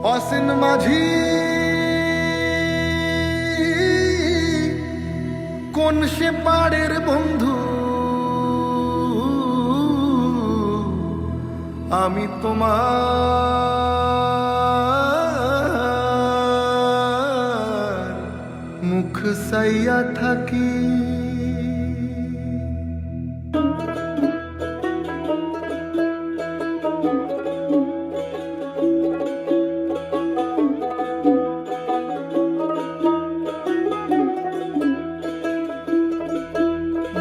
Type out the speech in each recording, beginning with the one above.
অসীন মাঝি কোন সে পাড়ের বন্ধু, আমি তোমার মুখ সাইয়া থাকি।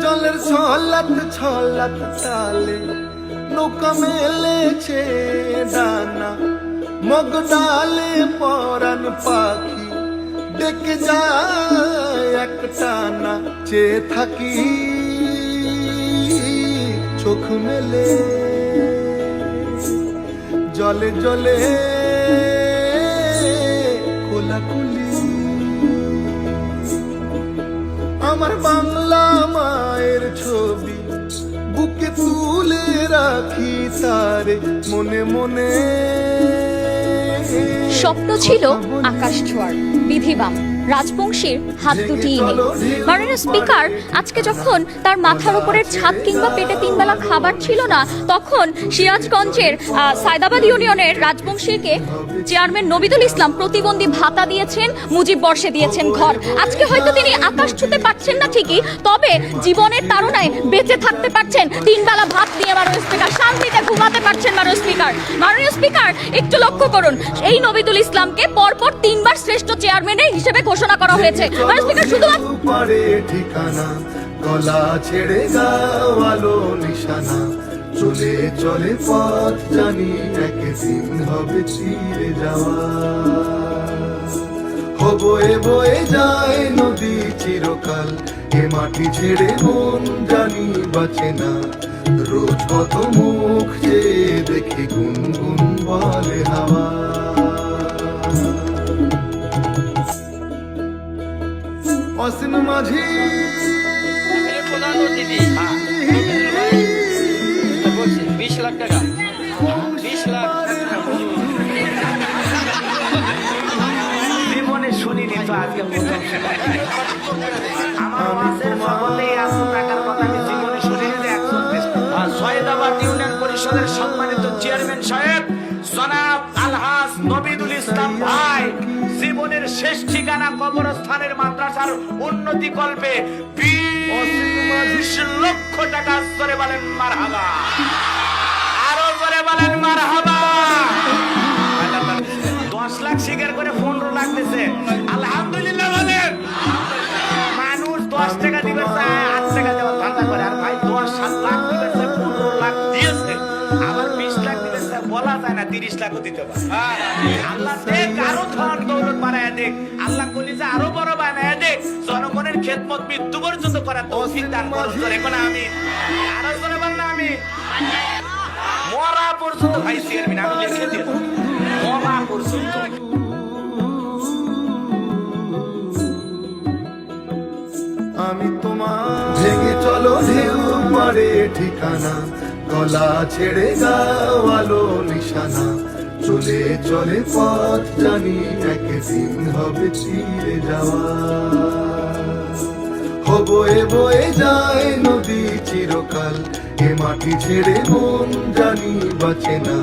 জলের ছলাত ছলাত তালে নৌকা মেলেছে ডানা, মগ ডালে পরাণ পাখি ডেকে যায় এক টানা। চেয়ে থাকি চোখ মেলে, জলে জলে কোলাকুলি। আমার বাংলা মায়ের ছবি বুকে তুলে রাখি তারে মনে মনে। স্বপ্ন ছিল আকাশ ছোঁয়ার, বিধিবাম রাজবংশীর হাত দুটি নেই। মাননীয় স্পিকার আজকে যখন তার মাথার উপরের ছাদ কিংবা পেটে তিনবেলা খাবার ছিল না, তখন সিরাজগঞ্জের সায়দাবাদ ইউনিয়নের রাজবংশীকে চেয়ারম্যান নবিদুল ইসলাম প্রতিবন্ধী ভাতা দিয়েছেন, মুজিব বর্ষে দিয়েছেন ঘর। আজকে হয়তো তিনি আকাশ ছুঁতে পারছেন না ঠিকই, তবে জীবনের তাড়নায় বেঁচে থাকতে পারছেন, তিনবেলা ভাত দিয়ে মাননীয় স্পিকার শান্তিতে ঘুমাতে পারছেন। মাননীয় স্পিকার একটু লক্ষ্য করুন, এই নবিদুল ইসলামকে পরপর 3 বার শ্রেষ্ঠ চেয়ারম্যানের হিসেবে ঘোষণা করা হয়েছে। মাননীয় স্পিকার শুধুমাত্র ঠিকানা গলা ছেড়ে গাওয়ালো নিশানা, চলে চলে পথ জানি একদিন হবে চিরে যাওয়া। বয়ে বয়ে যায় নদী চিরকাল, এ মাটি ছেড়ে মন জানি বাঁচে না। রোজ কত মুখ যে দেখি গুনগুন বলে হাওয়া। অসীন মাঝি বলছি 20 লাখ টাকা, 20 লাখ জীবনে শুনিনি তো আজকে প্রথম। আমার ওয়াজের ফলে এত টাকার কথা আমি জীবনে শুনিনি। সৈয়দাবাদ ইউনিয়ন পরিষদের সম্মানিত চেয়ারম্যান সাহেব জনাব আলহাজ নবিদুল ইসলাম ভাই জীবনের শেষ ঠিকানা কবরস্থানের মাদ্রাসার উন্নতি কল্পে 20 লক্ষ টাকা করে বলেন মারহাবা, আরো করে বলেন মারহাবা। 10 লাখ স্বীকার করে 15 লাখ দিয়েছে, আলহামদুলিল্লাহ বলেন। মানুষ 10 টাকা দিবে 8 টাকা দেওয়ার ধান্দা করে, আর ভাই 10-7 লাখ দিবে 15 লাখ দিয়েছে। আবার 20 লাখ দিবে বলা যায় না, 30 লাখও দিতে পারে। আল্লাহ দেখ আরো ধন দৌলত বাড়ায় দেখ, আল্লাহ কলিজা আরো বড় বানায় দেখ, জনগণের খেদমত মৃত্যু পর্যন্ত করার তৌফিক দান করুন। এখন আমি আরো করে বললাম, আমি মরা পর্যন্ত ভাই চেয়ারম্যান আমি লিখে দিয়ে মরা পর্যন্ত। আমি তোমার ভেঙে চলো ঢেউ মারে ঠিকানা, গলা ছেড়ে গাওয়ালো নিশানা। চলে চলে পথ জানি একদিন হবে চিরে যাওয়া। বয়ে বয়ে যায় নদী চিরকাল, এ মাটি ছেড়ে মন জানি বাঁচে না।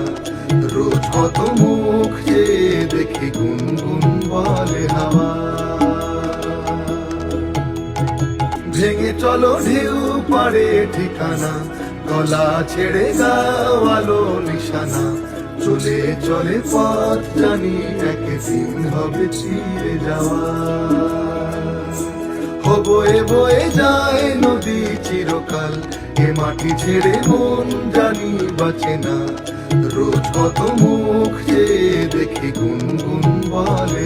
রোজ কত মুখ যে দেখি গুনগুন বলে হাওয়া। ভেঙে চলো ঢেউ পারে ঠিকানা, গলা ছেড়ে গাওয়ালো নিশানা। চলে চলে পথ জানি একদিন হবে চিরে যাওয়া। বয়ে বয়ে যায় নদী চিরকাল, এ মাটি ছেড়ে মন জানি বাঁচে না। রোজ কত মুখ যে দেখি গুনগুন বলে